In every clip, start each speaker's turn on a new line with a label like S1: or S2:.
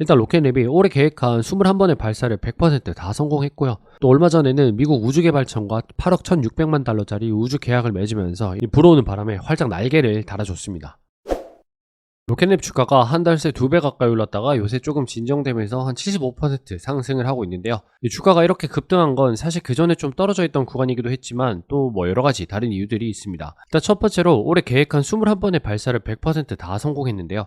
S1: 일단 로켓랩이 올해 계획한 21번의 발사를 100%다 성공했고요. 또 얼마 전에는 미국 우주개발청과 8억 1,600만 달러짜리 우주 계약을 맺으면서 이 불어오는 바람에 활짝 날개를 달아줬습니다. 로켓랩 주가가 한 달 새 2배 가까이 올랐다가 요새 조금 진정되면서 한 75% 상승을 하고 있는데요. 이 주가가 이렇게 급등한 건 사실 그 전에 좀 떨어져 있던 구간이기도 했지만 또 뭐 여러가지 다른 이유들이 있습니다. 일단 첫 번째로 올해 계획한 21번의 발사를 100%다 성공했는데요.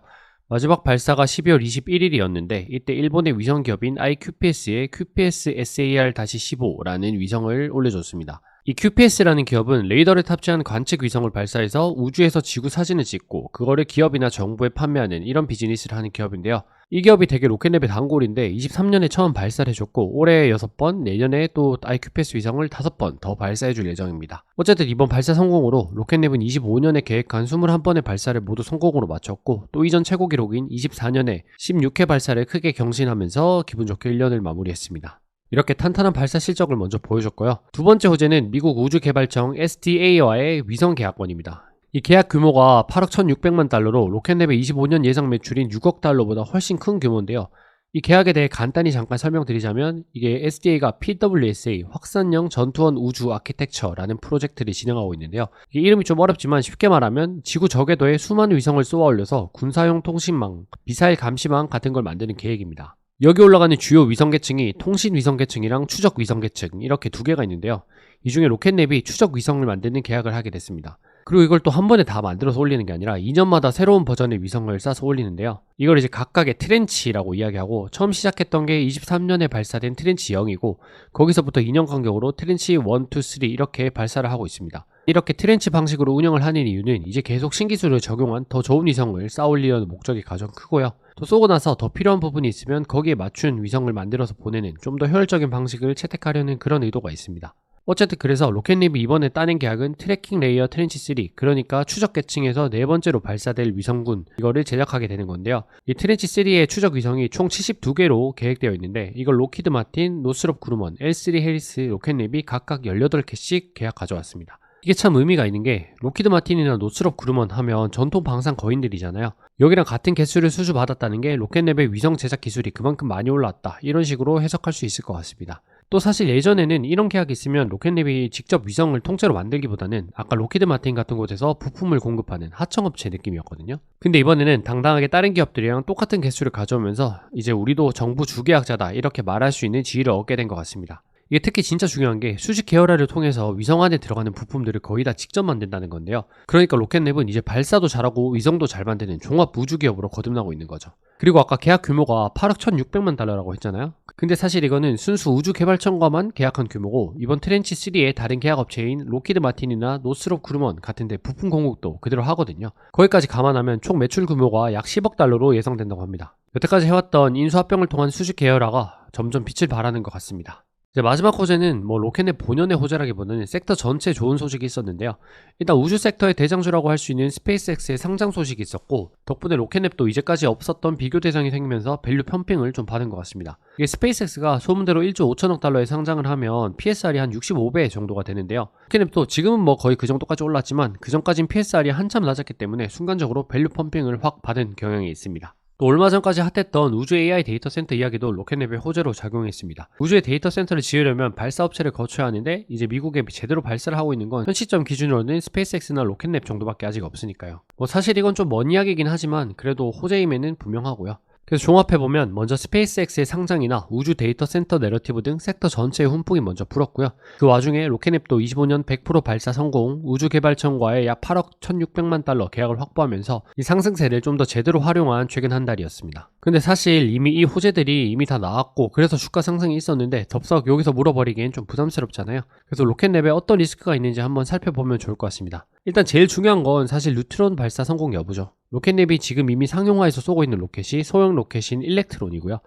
S1: 마지막 발사가 12월 21일이었는데 이때 일본의 위성기업인 iQPS에 QPS-SAR-15라는 위성을 올려줬습니다. 이 QPS라는 기업은 레이더를 탑재한 관측 위성을 발사해서 우주에서 지구 사진을 찍고 그거를 기업이나 정부에 판매하는 이런 비즈니스를 하는 기업인데요. 이 기업이 되게 로켓랩의 단골인데 23년에 처음 발사를 해줬고 올해 6번, 내년에 또 iQPS 위성을 5번 더 발사해줄 예정입니다. 어쨌든 이번 발사 성공으로 로켓랩은 25년에 계획한 21번의 발사를 모두 성공으로 마쳤고 또 이전 최고 기록인 24년에 16회 발사를 크게 경신하면서 기분 좋게 1년을 마무리했습니다. 이렇게 탄탄한 발사 실적을 먼저 보여줬고요. 두 번째 호재는 미국 우주개발청 SDA와의 위성 계약권입니다. 이 계약 규모가 8억 1,600만 달러로 로켓랩의 25년 예상 매출인 6억 달러보다 훨씬 큰 규모인데요. 이 계약에 대해 간단히 잠깐 설명드리자면 이게 SDA가 PWSA 확산형 전투원 우주 아키텍처라는 프로젝트를 진행하고 있는데요. 이 이름이 좀 어렵지만 쉽게 말하면 지구 저궤도에 수많은 위성을 쏘아 올려서 군사용 통신망, 미사일 감시망 같은 걸 만드는 계획입니다. 여기 올라가는 주요 위성 계층이 통신 위성 계층이랑 추적 위성 계층 이렇게 두 개가 있는데요. 이 중에 로켓랩이 추적 위성을 만드는 계약을 하게 됐습니다. 그리고 이걸 또 한 번에 다 만들어서 올리는 게 아니라 2년마다 새로운 버전의 위성을 쏴서 올리는데요. 이걸 이제 각각의 트렌치라고 이야기하고 처음 시작했던 게 23년에 발사된 트렌치 0이고 거기서부터 2년 간격으로 트렌치 1, 2, 3 이렇게 발사를 하고 있습니다. 이렇게 트렌치 방식으로 운영을 하는 이유는 이제 계속 신기술을 적용한 더 좋은 위성을 쌓아 올리려는 목적이 가장 크고요. 또 쏘고 나서 더 필요한 부분이 있으면 거기에 맞춘 위성을 만들어서 보내는 좀 더 효율적인 방식을 채택하려는 그런 의도가 있습니다. 어쨌든 그래서 로켓랩이 이번에 따낸 계약은 트래킹 레이어 트렌치 3, 그러니까 추적 계층에서 네 번째로 발사될 위성군 이거를 제작하게 되는 건데요. 이 트렌치 3의 추적 위성이 총 72개로 계획되어 있는데 이걸 로키드 마틴, 노스롭 그루먼, L3 해리스 로켓랩이 각각 18개씩 계약 가져왔습니다. 이게 참 의미가 있는 게 로키드 마틴이나 노스롭 그루먼 하면 전통 방산 거인들이잖아요. 여기랑 같은 개수를 수주받았다는 게 로켓랩의 위성 제작 기술이 그만큼 많이 올랐다 이런 식으로 해석할 수 있을 것 같습니다. 또 사실 예전에는 이런 계약이 있으면 로켓랩이 직접 위성을 통째로 만들기보다는 아까 로키드 마틴 같은 곳에서 부품을 공급하는 하청업체 느낌이었거든요. 근데 이번에는 당당하게 다른 기업들이랑 똑같은 개수를 가져오면서 이제 우리도 정부 주계약자다 이렇게 말할 수 있는 지위를 얻게 된 것 같습니다. 이게 특히 진짜 중요한 게 수직 계열화를 통해서 위성 안에 들어가는 부품들을 거의 다 직접 만든다는 건데요. 그러니까 로켓랩은 이제 발사도 잘하고 위성도 잘 만드는 종합 우주 기업으로 거듭나고 있는 거죠. 그리고 아까 계약 규모가 8억 1,600만 달러라고 했잖아요. 근데 사실 이거는 순수 우주개발청과만 계약한 규모고 이번 트렌치 3의 다른 계약업체인 로키드 마틴이나 노스롭 그루먼 같은데 부품 공급도 그대로 하거든요. 거기까지 감안하면 총 매출 규모가 약 10억 달러로 예상된다고 합니다. 여태까지 해왔던 인수합병을 통한 수직 계열화가 점점 빛을 발하는 것 같습니다. 이제 마지막 호재는 로켓랩 본연의 호재라기보다는 섹터 전체에 좋은 소식이 있었는데요. 일단 우주 섹터의 대장주라고 할 수 있는 스페이스X의 상장 소식이 있었고 덕분에 로켓랩도 이제까지 없었던 비교 대상이 생기면서 밸류 펌핑을 좀 받은 것 같습니다. 이게 스페이스X가 소문대로 1조 5천억 달러에 상장을 하면 PSR이 한 65배 정도가 되는데요. 로켓랩도 지금은 거의 그 정도까지 올랐지만 그 전까진 PSR이 한참 낮았기 때문에 순간적으로 밸류 펌핑을 확 받은 경향이 있습니다. 또 얼마 전까지 핫했던 우주 AI 데이터 센터 이야기도 로켓랩의 호재로 작용했습니다. 우주의 데이터 센터를 지으려면 발사업체를 거쳐야 하는데 이제 미국에 제대로 발사를 하고 있는 건 현 시점 기준으로는 스페이스X나 로켓랩 정도밖에 아직 없으니까요. 사실 이건 좀 먼 이야기긴 하지만 그래도 호재임에는 분명하고요. 그래서 종합해보면 먼저 스페이스X의 상장이나 우주 데이터 센터 내러티브 등 섹터 전체의 훈풍이 먼저 불었고요. 그 와중에 로켓랩도 25년 100% 발사 성공, 우주개발청과의 약 8억 1,600만 달러 계약을 확보하면서 이 상승세를 좀 더 제대로 활용한 최근 한 달이었습니다. 근데 사실 이미 이 호재들이 이미 다 나왔고 그래서 주가 상승이 있었는데 덥석 여기서 물어버리기엔 좀 부담스럽잖아요. 그래서 로켓랩에 어떤 리스크가 있는지 한번 살펴보면 좋을 것 같습니다. 일단 제일 중요한 건 사실 뉴트론 발사 성공 여부죠. 로켓랩이 지금 이미 상용화해서 쏘고 있는 로켓이 소형 로켓인 일렉트론이고요.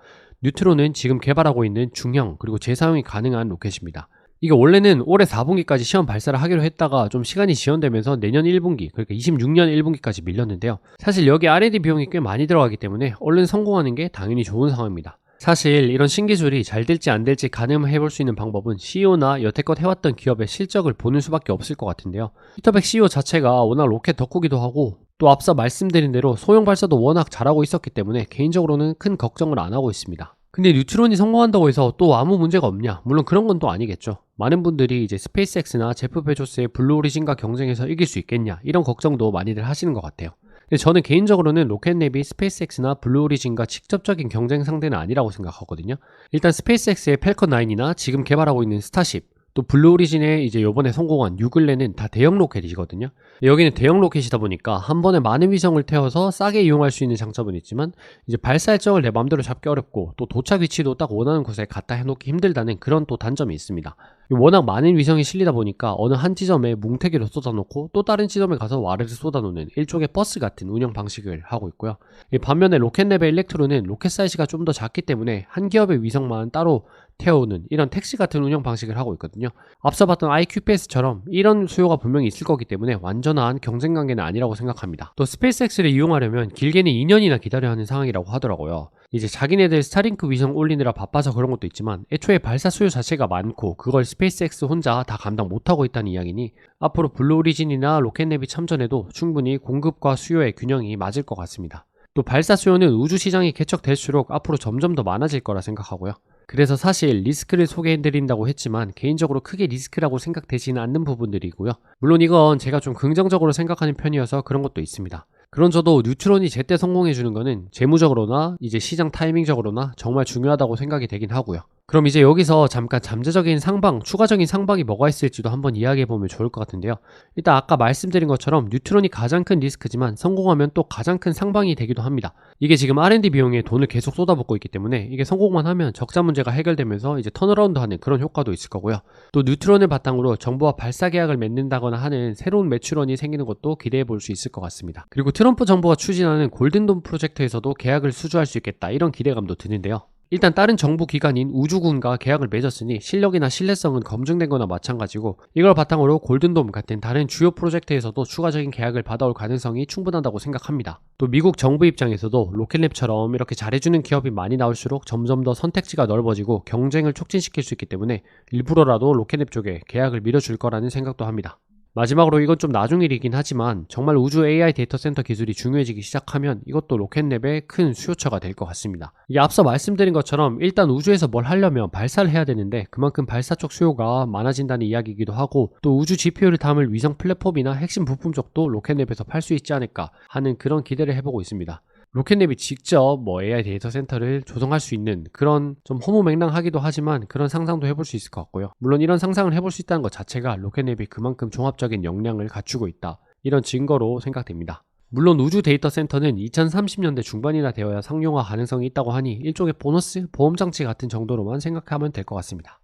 S1: 뉴트론은 지금 개발하고 있는 중형 그리고 재사용이 가능한 로켓입니다. 이게 원래는 올해 4분기까지 시험 발사를 하기로 했다가 좀 시간이 지연되면서 내년 1분기 그러니까 26년 1분기까지 밀렸는데요. 사실 여기 R&D 비용이 꽤 많이 들어가기 때문에 얼른 성공하는 게 당연히 좋은 상황입니다. 사실 이런 신기술이 잘 될지 안 될지 가늠해볼 수 있는 방법은 CEO나 여태껏 해왔던 기업의 실적을 보는 수밖에 없을 것 같은데요. 피터백 CEO 자체가 워낙 로켓 덕후기도 하고 또 앞서 말씀드린 대로 소형 발사도 워낙 잘하고 있었기 때문에 개인적으로는 큰 걱정을 안 하고 있습니다. 근데 뉴트론이 성공한다고 해서 또 아무 문제가 없냐? 물론 그런 건 또 아니겠죠. 많은 분들이 이제 스페이스X나 제프 베조스의 블루 오리진과 경쟁해서 이길 수 있겠냐? 이런 걱정도 많이들 하시는 것 같아요. 근데 저는 개인적으로는 로켓neb이 스페이스X나 블루 오리진과 직접적인 경쟁 상대는 아니라고 생각하거든요. 일단 스페이스X의 팰컨 9이나 지금 개발하고 있는 스타쉽, 또 블루 오리진의 이제 요번에 성공한 뉴글렌은 다 대형 로켓이거든요. 여기는 대형 로켓이다 보니까 한 번에 많은 위성을 태워서 싸게 이용할 수 있는 장점은 있지만 이제 발사 일정을 내 맘대로 잡기 어렵고 또 도착 위치도 딱 원하는 곳에 갖다 해놓기 힘들다는 그런 또 단점이 있습니다. 워낙 많은 위성이 실리다 보니까 어느 한 지점에 뭉태기로 쏟아놓고 또 다른 지점에 가서 와르르 쏟아놓는 일종의 버스 같은 운영 방식을 하고 있고요. 반면에 로켓neb의 일렉트론은 로켓 사이즈가 좀 더 작기 때문에 한 기업의 위성만 따로 태우는 이런 택시 같은 운영 방식을 하고 있거든요. 앞서 봤던 iQPS처럼 이런 수요가 분명히 있을 거기 때문에 완전한 경쟁 관계는 아니라고 생각합니다. 또 스페이스X를 이용하려면 길게는 2년이나 기다려야 하는 상황이라고 하더라고요. 이제 자기네들 스타링크 위성 올리느라 바빠서 그런 것도 있지만 애초에 발사 수요 자체가 많고 그걸 스페이스X 혼자 다 감당 못하고 있다는 이야기니 앞으로 블루 오리진이나 로켓neb이 참전해도 충분히 공급과 수요의 균형이 맞을 것 같습니다. 또 발사 수요는 우주 시장이 개척될수록 앞으로 점점 더 많아질 거라 생각하고요. 그래서 사실 리스크를 소개해드린다고 했지만 개인적으로 크게 리스크라고 생각되지는 않는 부분들이고요. 물론 이건 제가 좀 긍정적으로 생각하는 편이어서 그런 것도 있습니다. 그런 저도 뉴트론이 제때 성공해주는 거는 재무적으로나 이제 시장 타이밍적으로나 정말 중요하다고 생각이 되긴 하고요. 그럼 이제 여기서 잠깐 잠재적인 상방, 추가적인 상방이 뭐가 있을지도 한번 이야기해보면 좋을 것 같은데요. 일단 아까 말씀드린 것처럼 뉴트론이 가장 큰 리스크지만 성공하면 또 가장 큰 상방이 되기도 합니다. 이게 지금 R&D 비용에 돈을 계속 쏟아붓고 있기 때문에 이게 성공만 하면 적자 문제가 해결되면서 이제 턴어라운드 하는 그런 효과도 있을 거고요. 또 뉴트론을 바탕으로 정부와 발사 계약을 맺는다거나 하는 새로운 매출원이 생기는 것도 기대해볼 수 있을 것 같습니다. 그리고 트럼프 정부가 추진하는 골든돔 프로젝트에서도 계약을 수주할 수 있겠다 이런 기대감도 드는데요. 일단 다른 정부 기관인 우주군과 계약을 맺었으니 실력이나 신뢰성은 검증된 거나 마찬가지고 이걸 바탕으로 골든돔 같은 다른 주요 프로젝트에서도 추가적인 계약을 받아올 가능성이 충분하다고 생각합니다. 또 미국 정부 입장에서도 로켓랩처럼 이렇게 잘해주는 기업이 많이 나올수록 점점 더 선택지가 넓어지고 경쟁을 촉진시킬 수 있기 때문에 일부러라도 로켓랩 쪽에 계약을 밀어줄 거라는 생각도 합니다. 마지막으로 이건 좀 나중 일이긴 하지만 정말 우주 AI 데이터 센터 기술이 중요해지기 시작하면 이것도 로켓neb의 큰 수요처가 될 것 같습니다. 이게 앞서 말씀드린 것처럼 일단 우주에서 뭘 하려면 발사를 해야 되는데 그만큼 발사 쪽 수요가 많아진다는 이야기이기도 하고 또 우주 GPU를 담을 위성 플랫폼이나 핵심 부품 쪽도 로켓neb에서 팔 수 있지 않을까 하는 그런 기대를 해보고 있습니다. 로켓neb이 직접 AI 데이터 센터를 조성할 수 있는 그런 좀 허무맹랑하기도 하지만 그런 상상도 해볼 수 있을 것 같고요. 물론 이런 상상을 해볼 수 있다는 것 자체가 로켓neb이 그만큼 종합적인 역량을 갖추고 있다. 이런 증거로 생각됩니다. 물론 우주 데이터 센터는 2030년대 중반이나 되어야 상용화 가능성이 있다고 하니 일종의 보너스, 보험장치 같은 정도로만 생각하면 될 것 같습니다.